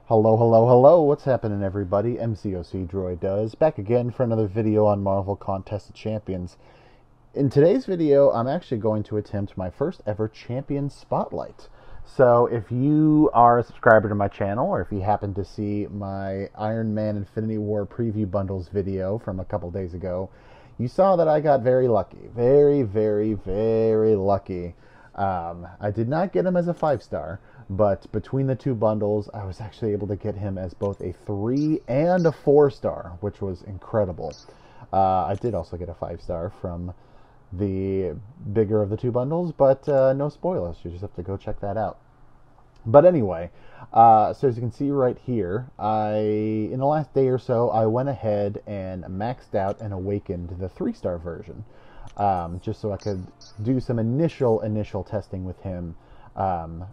Hello, hello, hello. What's happening, everybody? MCOC Droid does. Back again for another video on Marvel Contest of Champions. In today's video, I'm actually going to attempt my first ever Champion Spotlight. So if you are a subscriber to my channel, or if you happen to see my Iron Man Infinity War preview bundles video from a couple days ago, you saw that I got very lucky. Very, very, very lucky. I did not get him as a 5-star, but between the two bundles, I was actually able to get him as both a 3 and a 4-star, which was incredible. I did also get a 5-star from the bigger of the two bundles, but no spoilers. You just have to go check that out. But anyway, so as you can see right here, in the last day or so, I went ahead and maxed out and awakened the 3-star version, just so I could do some initial testing with him.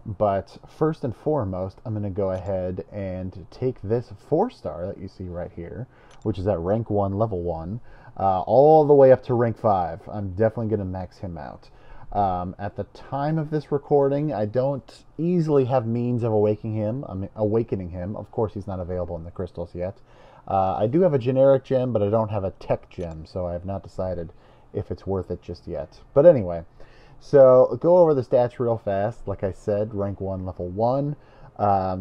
But first and foremost, I'm going to go ahead and take this 4-star that you see right here, which is at rank 1, level 1, all the way up to rank 5. I'm definitely going to max him out. At the time of this recording, I don't easily have means of awakening him. Of course, he's not available in the crystals yet. I do have a generic gem, but I don't have a tech gem, so I have not decided if it's worth it just yet. But anyway, so go over the stats real fast. Like I said, rank 1, level 1.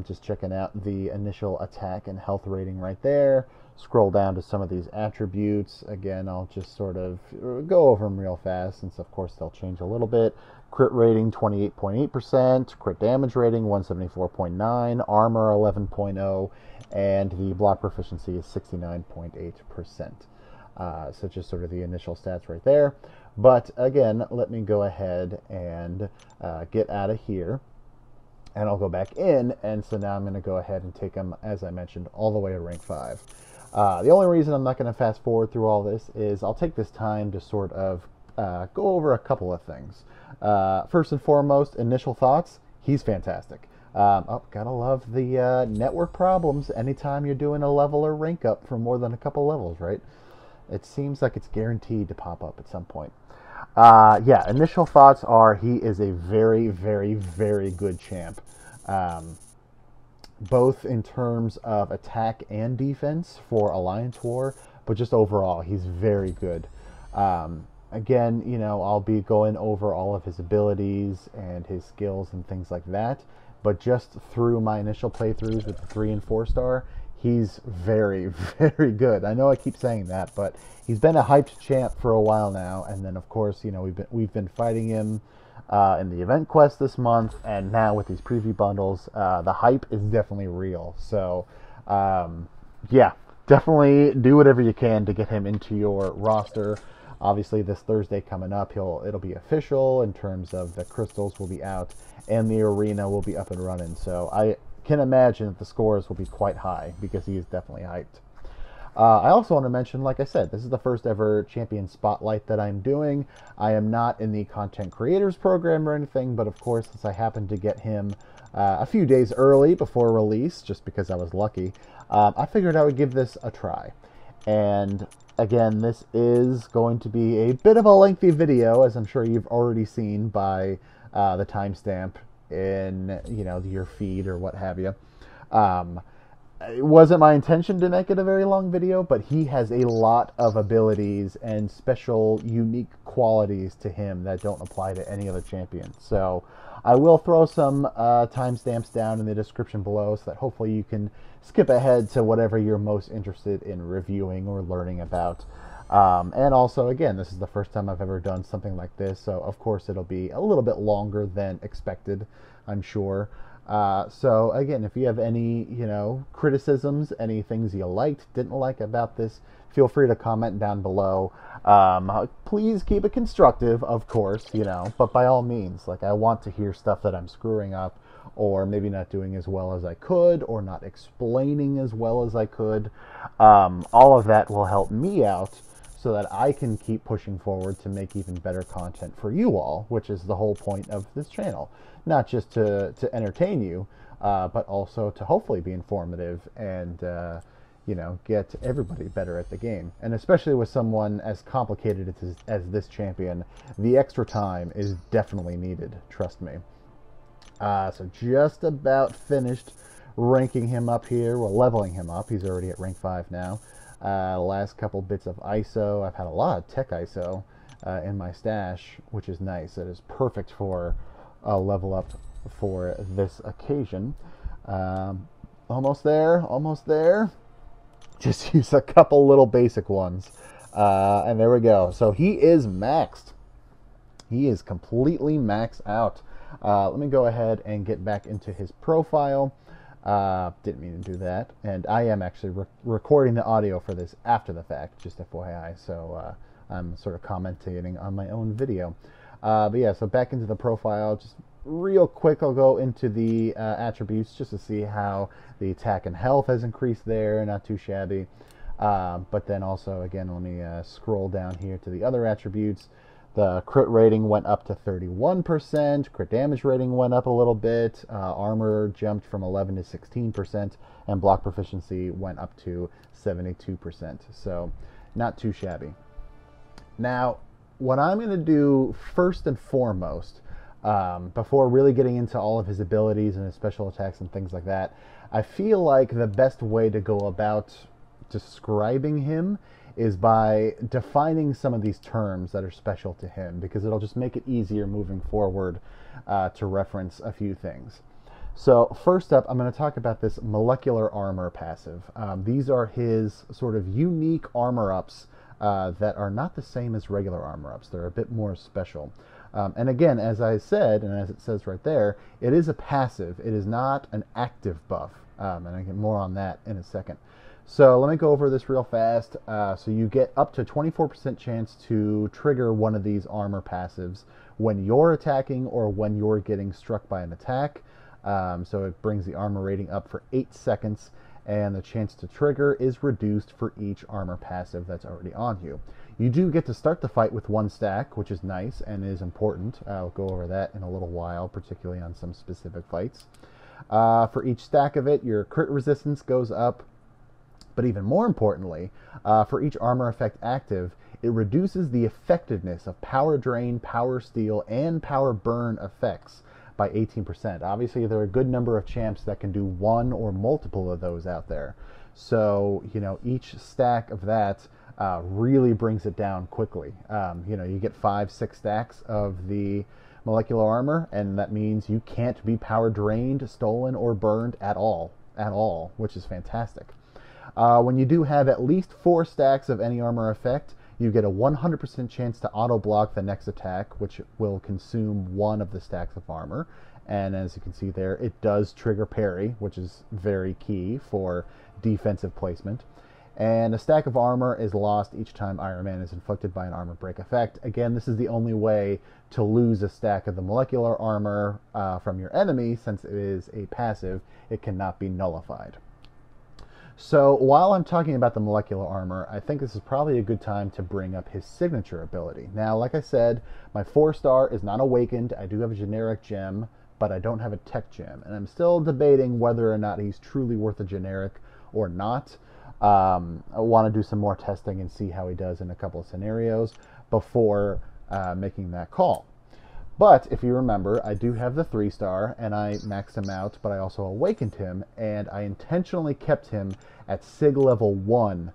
Just checking out the initial attack and health rating right there. Scroll down to some of these attributes. Again, I'll just sort of go over them real fast, since of course they'll change a little bit. Crit rating 28.8%, crit damage rating 174.9, armor 11.0, and the block proficiency is 69.8%. So just sort of the initial stats right there. But again, let me go ahead and get out of here, and I'll go back in. And so now I'm going to go ahead and take him, as I mentioned, all the way to rank 5. The only reason I'm not going to fast forward through all this is I'll take this time to sort of go over a couple of things. First and foremost, initial thoughts. He's fantastic. Gotta love the network problems anytime you're doing a level or rank up for more than a couple levels, right? It seems like it's guaranteed to pop up at some point. Yeah, initial thoughts are he is a very, very, very good champ. Both in terms of attack and defense for Alliance War, but just overall, he's very good. Again, you know, I'll be going over all of his abilities and his skills and things like that, but just through my initial playthroughs with the 3 and 4-star, he's very, very good. I know I keep saying that, but he's been a hyped champ for a while now. And then, of course, you know, we've been fighting him in the event quest this month, and now with these preview bundles, the hype is definitely real. So, yeah, definitely do whatever you can to get him into your roster. Obviously, this Thursday coming up, it'll be official in terms of the crystals will be out and the arena will be up and running. So I can imagine that the scores will be quite high, because he is definitely hyped. I also want to mention, like I said, this is the first ever Champion Spotlight that I'm doing. I am not in the Content Creators Program or anything, but of course, since I happened to get him a few days early before release, just because I was lucky, I figured I would give this a try. And again, this is going to be a bit of a lengthy video, as I'm sure you've already seen by the timestamp in, you know, your feed or what have you. It wasn't my intention to make it a very long video, but he has a lot of abilities and special, unique qualities to him that don't apply to any other champion. So I will throw some timestamps down in the description below, so that hopefully you can skip ahead to whatever you're most interested in reviewing or learning about. And also, again, this is the first time I've ever done something like this, so of course it'll be a little bit longer than expected, I'm sure. So again, if you have any, you know, criticisms, any things you liked, didn't like about this, feel free to comment down below. Please keep it constructive, of course, you know, but by all means, like, I want to hear stuff that I'm screwing up, or maybe not doing as well as I could, or not explaining as well as I could. All of that will help me out, so that I can keep pushing forward to make even better content for you all, which is the whole point of this channel. Not just to entertain you, but also to hopefully be informative and, you know, get everybody better at the game. And especially with someone as complicated as this champion, the extra time is definitely needed, trust me. So just about finished ranking him up here. We're leveling him up. He's already at rank 5 now. Last couple bits of ISO. I've had a lot of tech ISO in my stash, which is nice. It is perfect for a level up for this occasion. Almost there, almost there. Just use a couple little basic ones. And there we go. So he is maxed. He is completely maxed out. Let me go ahead and get back into his profile. Didn't mean to do that. And I am actually recording the audio for this after the fact, just FYI. So I'm sort of commentating on my own video. But yeah, so back into the profile. Just real quick, I'll go into the attributes just to see how the attack and health has increased there. Not too shabby. But then also, again, let me scroll down here to the other attributes. The crit rating went up to 31%. Crit damage rating went up a little bit. Armor jumped from 11 to 16%. And block proficiency went up to 72%. So not too shabby. Now, what I'm going to do first and foremost, before really getting into all of his abilities and his special attacks and things like that, I feel like the best way to go about describing him is by defining some of these terms that are special to him, because it'll just make it easier moving forward to reference a few things. So first up, I'm going to talk about this molecular armor passive. These are his sort of unique armor ups that are not the same as regular armor ups. They're a bit more special. And again, as I said, and as it says right there, it is a passive. It is not an active buff. And I get more on that in a second. So let me go over this real fast. So you get up to 24% chance to trigger one of these armor passives when you're attacking or when you're getting struck by an attack. So it brings the armor rating up for 8 seconds, and the chance to trigger is reduced for each armor passive that's already on you. You do get to start the fight with 1 stack, which is nice and is important. I'll go over that in a little while, particularly on some specific fights. For each stack of it, your crit resistance goes up. But even more importantly, for each armor effect active, it reduces the effectiveness of power drain, power steal, and power burn effects by 18%. Obviously, there are a good number of champs that can do one or multiple of those out there. So, you know, each stack of that really brings it down quickly. You know, you get 5-6 stacks of the molecular armor, and that means you can't be power drained, stolen, or burned at all, which is fantastic. When you do have at least 4 stacks of any armor effect, you get a 100% chance to auto-block the next attack, which will consume 1 of the stacks of armor. And as you can see there, it does trigger parry, which is very key for defensive placement. And a stack of armor is lost each time Iron Man is inflicted by an armor break effect. Again, this is the only way to lose a stack of the molecular armor from your enemy. Since it is a passive, it cannot be nullified. So while I'm talking about the molecular armor, I think this is probably a good time to bring up his signature ability. Now, like I said, my 4-star is not awakened. I do have a generic gem, but I don't have a tech gem. And I'm still debating whether or not he's truly worth a generic or not. I want to do some more testing and see how he does in a couple of scenarios before making that call. But if you remember, I do have the 3-star, and I maxed him out, but I also awakened him, and I intentionally kept him at Sig level 1,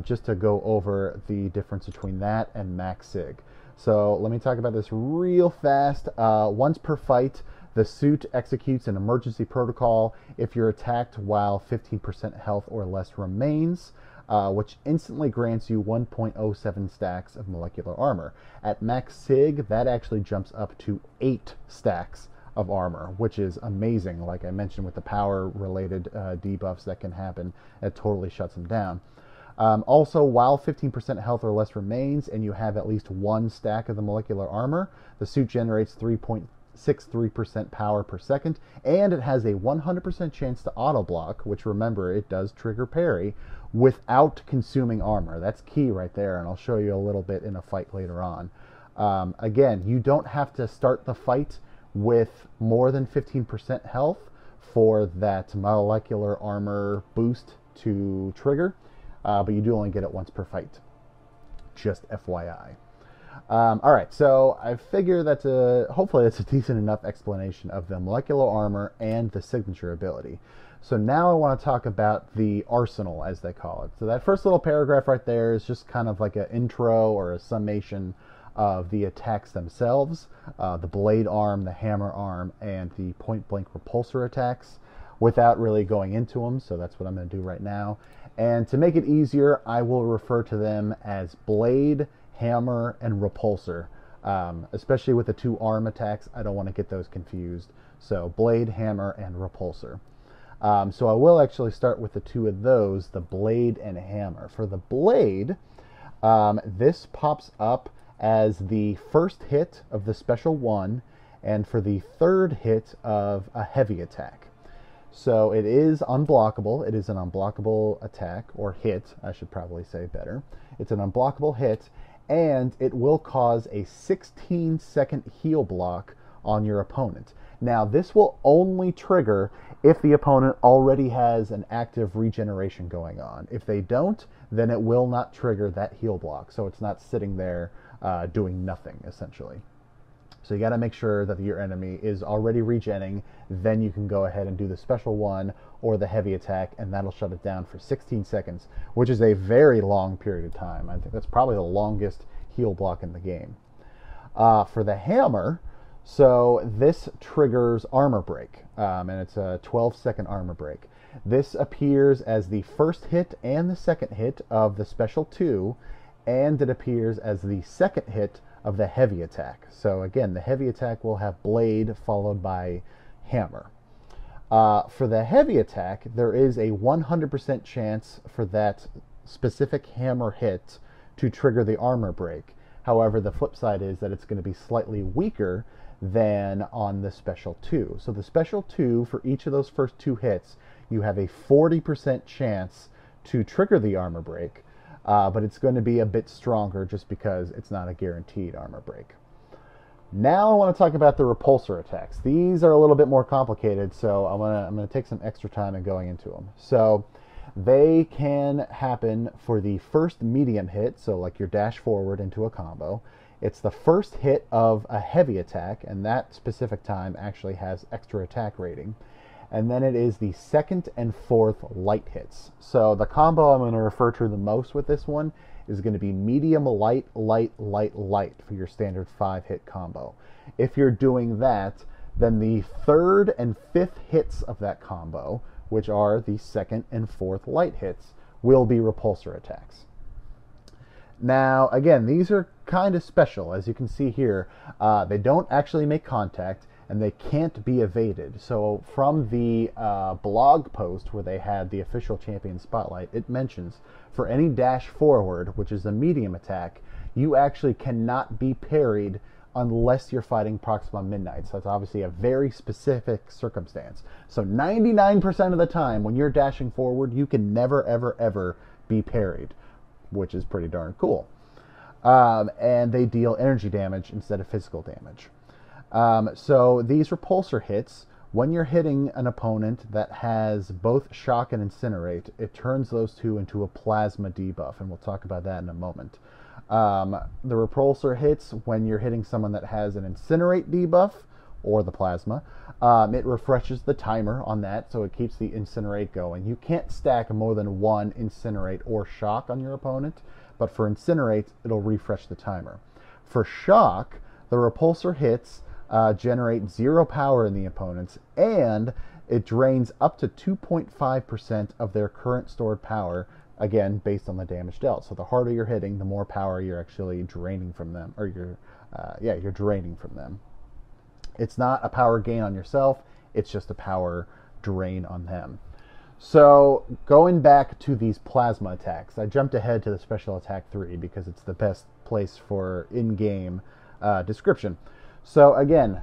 just to go over the difference between that and max Sig. So let me talk about this real fast. Once per fight, the suit executes an emergency protocol if you're attacked while 15% health or less remains, which instantly grants you 1.07 stacks of molecular armor. At max Sig, that actually jumps up to 8 stacks of armor, which is amazing. Like I mentioned with the power-related debuffs that can happen, it totally shuts them down. Also, while 15% health or less remains and you have at least 1 stack of the molecular armor, the suit generates 3.63% power per second, and it has a 100% chance to auto-block, which, remember, it does trigger parry, without consuming armor. That's key right there, and I'll show you a little bit in a fight later on. Again, you don't have to start the fight with more than 15% health for that molecular armor boost to trigger, but you do only get it once per fight. Just FYI. Alright, so I figure that hopefully that's a decent enough explanation of the molecular armor and the signature ability. So now I want to talk about the arsenal, as they call it. So that first little paragraph right there is just kind of like an intro or a summation of the attacks themselves, the blade arm, the hammer arm, and the point-blank repulsor attacks, without really going into them. So that's what I'm going to do right now. And to make it easier, I will refer to them as blade, hammer, and repulsor. Especially with the 2 arm attacks, I don't want to get those confused. So blade, hammer, and repulsor. So I will actually start with the 2 of those, the blade and hammer. For the blade, this pops up as the first hit of the special 1, and for the 3rd hit of a heavy attack. So it is unblockable. It is an unblockable attack, or hit, I should probably say better. It's an unblockable hit, and it will cause a 16-second heal block on your opponent. Now, this will only trigger if the opponent already has an active regeneration going on. If they don't, then it will not trigger that heal block. So it's not sitting there doing nothing, essentially. So you got to make sure that your enemy is already regenning. Then you can go ahead and do the special 1 or the heavy attack, and that'll shut it down for 16 seconds, which is a very long period of time. I think that's probably the longest heal block in the game. For the hammer, so this triggers armor break, and it's a 12-second armor break. This appears as the first hit and the second hit of the special 2, and it appears as the second hit of the heavy attack. So again, the heavy attack will have blade followed by hammer. For the heavy attack, there is a 100% chance for that specific hammer hit to trigger the armor break. However, the flip side is that it's going to be slightly weaker than on the special 2. So the special 2, for each of those first 2 hits, you have a 40% chance to trigger the armor break, but it's going to be a bit stronger just because it's not a guaranteed armor break. Now I want to talk about the repulsor attacks. These are a little bit more complicated, so I'm going to take some extra time in going into them. So they can happen for the first medium hit, so like your dash forward into a combo. It's the first hit of a heavy attack, and that specific time actually has extra attack rating. And then it is the second and fourth light hits. So the combo I'm going to refer to the most with this one is going to be medium, light, light, light, light for your standard 5-hit combo. If you're doing that, then the third and fifth hits of that combo, which are the second and fourth light hits, will be repulsor attacks. Now, again, these are kind of special. As you can see here, they don't actually make contact, and they can't be evaded. So from the blog post where they had the official champion spotlight, it mentions for any dash forward, which is a medium attack, you actually cannot be parried unless you're fighting Proxima Midnight. So that's obviously a very specific circumstance. So 99% of the time when you're dashing forward, you can never, ever, ever be parried, which is pretty darn cool. And they deal energy damage instead of physical damage. So these repulsor hits, when you're hitting an opponent that has both shock and incinerate, it turns those two into a plasma debuff, and we'll talk about that in a moment. The repulsor hits, when you're hitting someone that has an incinerate debuff, or the plasma, it refreshes the timer on that, so it keeps the incinerate going. You can't stack more than one incinerate or shock on your opponent, but for incinerate, it'll refresh the timer. For shock, the repulsor hits generate 0 power in the opponents, and it drains up to 2.5% of their current stored power, again, based on the damage dealt. So the harder you're hitting, the more power you're actually draining from them, or you're draining from them. It's not a power gain on yourself, it's just a power drain on them. So going back to these plasma attacks, I jumped ahead to the special attack 3 because it's the best place for in-game description. So again,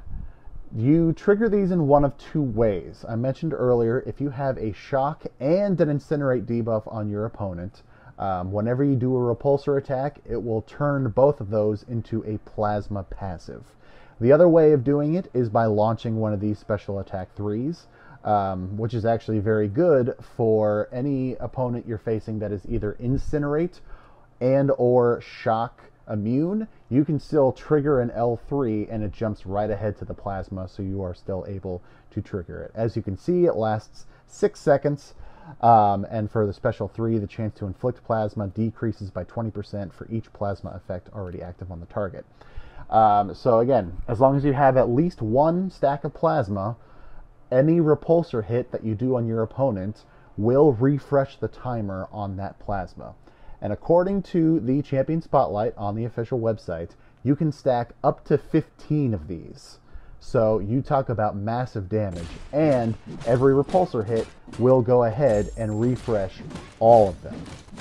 you trigger these in one of 2 ways. I mentioned earlier, if you have a shock and an incinerate debuff on your opponent, whenever you do a repulsor attack, it will turn both of those into a plasma passive. The other way of doing it is by launching one of these special attack 3s, which is actually very good for any opponent you're facing that is either incinerate and or shock immune. You can still trigger an L3 and it jumps right ahead to the plasma, so you are still able to trigger it. As you can see, it lasts 6 seconds. And for the special 3, the chance to inflict plasma decreases by 20% for each plasma effect already active on the target. So again, as long as you have at least 1 stack of plasma, any repulsor hit that you do on your opponent will refresh the timer on that plasma. And according to the Champion Spotlight on the official website, you can stack up to 15 of these. So you talk about massive damage, and every repulsor hit will go ahead and refresh all of them.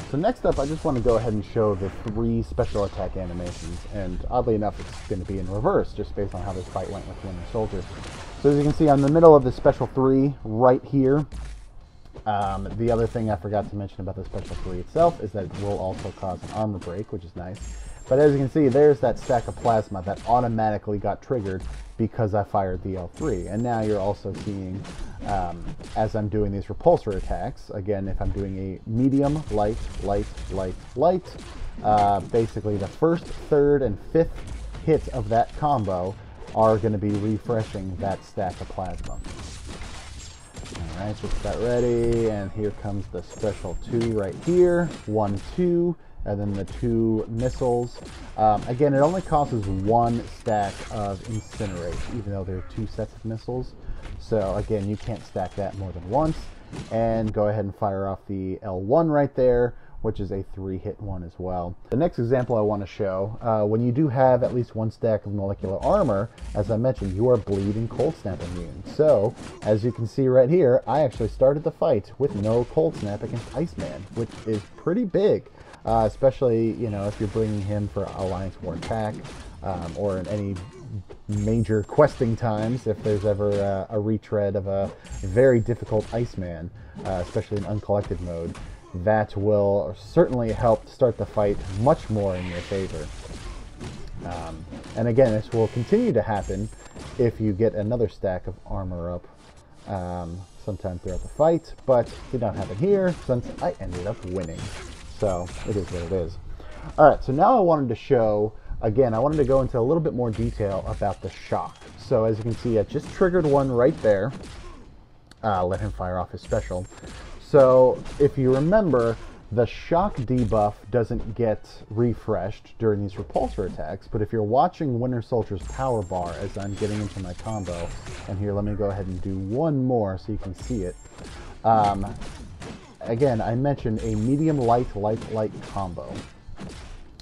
So next up, I just want to go ahead and show the 3 special attack animations, and oddly enough, it's going to be in reverse, just based on how this fight went with Winter Soldier. So as you can see, I'm in the middle of the special 3 right here. The other thing I forgot to mention about the special 3 itself is that it will also cause an armor break, which is nice. But as you can see, there's that stack of plasma that automatically got triggered because I fired the L3. And now you're also seeing, as I'm doing these repulsor attacks, again, if I'm doing a medium, light, light, light, light, basically the first, third, and fifth hit of that combo are going to be refreshing that stack of plasma. Alright, so get that ready, and here comes the special 2 right here. 1, 2. And then the 2 missiles. Again, it only costs 1 stack of Incinerate, even though there are 2 sets of missiles. So again, you can't stack that more than once. And go ahead and fire off the L1 right there, which is a 3-hit one as well. The next example I want to show, when you do have at least 1 stack of molecular armor, as I mentioned, you are bleed and cold snap immune. So, as you can see right here, I actually started the fight with no cold snap against Iceman, which is pretty big. Especially, you know, if you're bringing him for Alliance War attack, or in any major questing times, if there's ever a retread of a very difficult Iceman, especially in uncollected mode, that will certainly help start the fight much more in your favor. And again, this will continue to happen if you get another stack of armor up sometime throughout the fight, but did not happen here since I ended up winning. So it is what it is. Alright, so now I wanted to show, again, I wanted to go into a little bit more detail about the shock. So as you can see, I just triggered one right there. Let him fire off his special. So if you remember, the shock debuff doesn't get refreshed during these repulsor attacks, but if you're watching Winter Soldier's power bar as I'm getting into my combo, and here let me go ahead and do one more so you can see it. Again, I mentioned a medium light, light, light combo.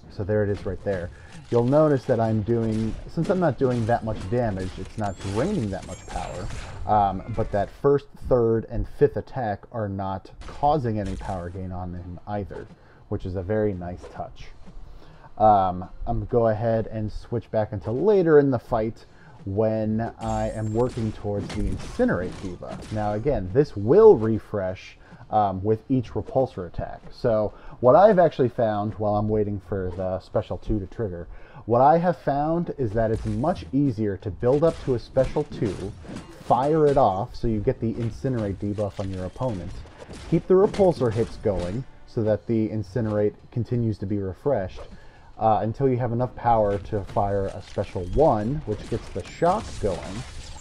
So there it is right there. You'll notice that I'm doing, since I'm not doing that much damage, it's not draining that much power, but that first, third, and fifth attack are not causing any power gain on him either, which is a very nice touch. I'm going to go ahead and switch back into later in the fight when I am working towards the Incinerate debuff. Now again, this will refresh with each repulsor attack. So what I've actually found while I'm waiting for the special 2 to trigger, what I have found is that it's much easier to build up to a special 2, fire it off so you get the Incinerate debuff on your opponent, keep the repulsor hits going so that the Incinerate continues to be refreshed until you have enough power to fire a special 1, which gets the shock going,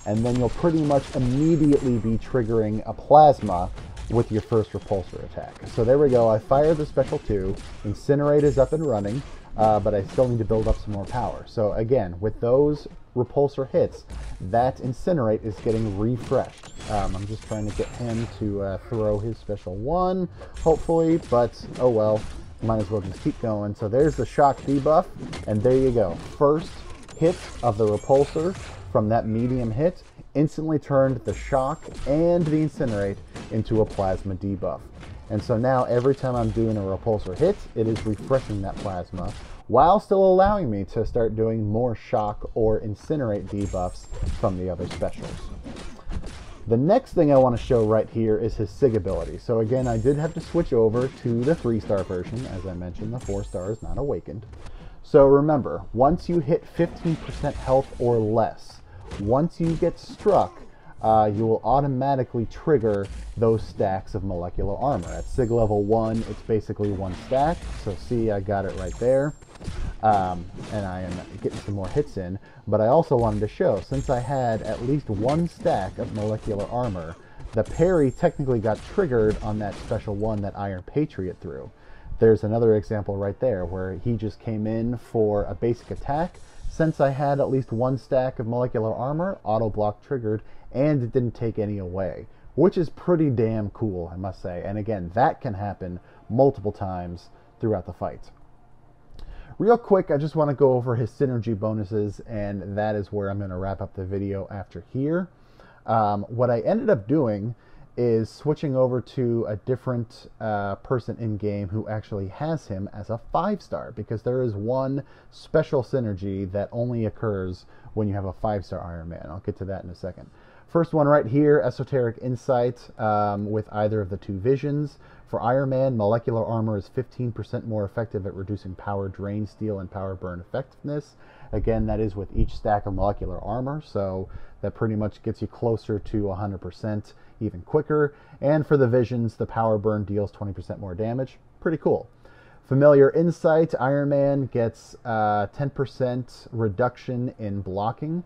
and then you'll pretty much immediately be triggering a plasma with your first repulsor attack. So there we go, I fired the special 2, Incinerate is up and running, but I still need to build up some more power. So again, with those repulsor hits, that Incinerate is getting refreshed. I'm just trying to get him to throw his special 1, hopefully, but oh well, might as well just keep going. So there's the shock debuff, and there you go. First hit of the repulsor from that medium hit instantly turned the shock and the Incinerate into a plasma debuff. And so now every time I'm doing a repulsor hit, it is refreshing that plasma while still allowing me to start doing more shock or Incinerate debuffs from the other specials. The next thing I want to show right here is his Sig Ability. So again, I did have to switch over to the 3-star version. As I mentioned, the 4-star is not awakened. So remember, once you hit 15% health or less, once you get struck, you will automatically trigger those stacks of molecular armor. At Sig level 1, it's basically 1 stack. So see, I got it right there. And I am getting some more hits in. But I also wanted to show, since I had at least 1 stack of molecular armor, the parry technically got triggered on that special one that Iron Patriot threw. There's another example right there where he just came in for a basic attack. Since I had at least one stack of molecular armor, auto block triggered, and it didn't take any away, which is pretty damn cool, I must say. And again, that can happen multiple times throughout the fight. Real quick, I just want to go over his synergy bonuses, and that is where I'm going to wrap up the video after here. What I ended up doing is switching over to a different person in-game who actually has him as a 5-star, because there is one special synergy that only occurs when you have a 5-star Iron Man. I'll get to that in a second. First one right here, Esoteric Insight with either of the two visions. For Iron Man, molecular armor is 15% more effective at reducing power drain, steal, and power burn effectiveness. Again, that is with each stack of molecular armor, so that pretty much gets you closer to 100% even quicker. And for the visions, the power burn deals 20% more damage. Pretty cool. Familiar Insight, Iron Man gets 10% reduction in blocking.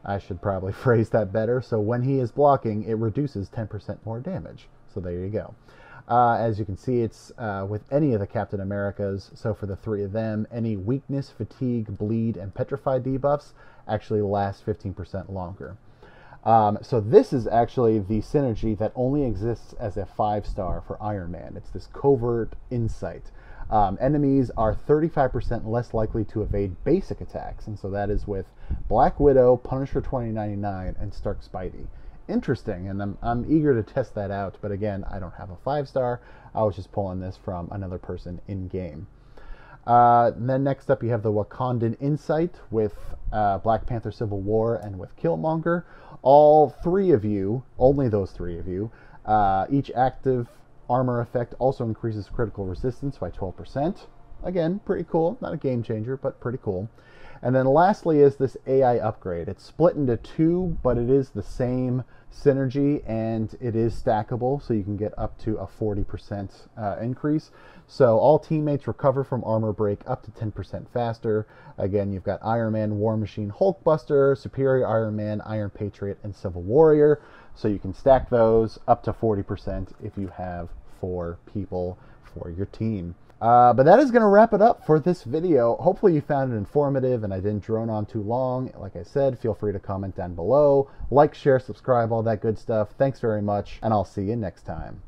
I should probably phrase that better. So when he is blocking, it reduces 10% more damage. So there you go. As you can see, it's with any of the Captain Americas. So for the three of them, any weakness, fatigue, bleed, and petrify debuffs actually last 15% longer. So this is actually the synergy that only exists as a 5-star for Iron Man. It's this Covert Insight. Enemies are 35% less likely to evade basic attacks, and so that is with Black Widow, Punisher 2099, and Stark Spidey. Interesting, and I'm eager to test that out, but again, I don't have a 5-star. I was just pulling this from another person in-game. Then next up you have the Wakandan Insight with Black Panther Civil War and with Killmonger. All three of you, only those three of you, each active armor effect also increases critical resistance by 12%. Again, pretty cool. Not a game changer, but pretty cool. And then lastly is this AI upgrade. It's split into two, but it is the same synergy and it is stackable, so you can get up to a 40% increase. So all teammates recover from armor break up to 10% faster. Again, you've got Iron Man, War Machine, Hulkbuster, Superior Iron Man, Iron Patriot, and Civil Warrior. So you can stack those up to 40% if you have 4 people for your team. But that is going to wrap it up for this video. Hopefully you found it informative and I didn't drone on too long. Like I said, feel free to comment down below. Like, share, subscribe, all that good stuff. Thanks very much, and I'll see you next time.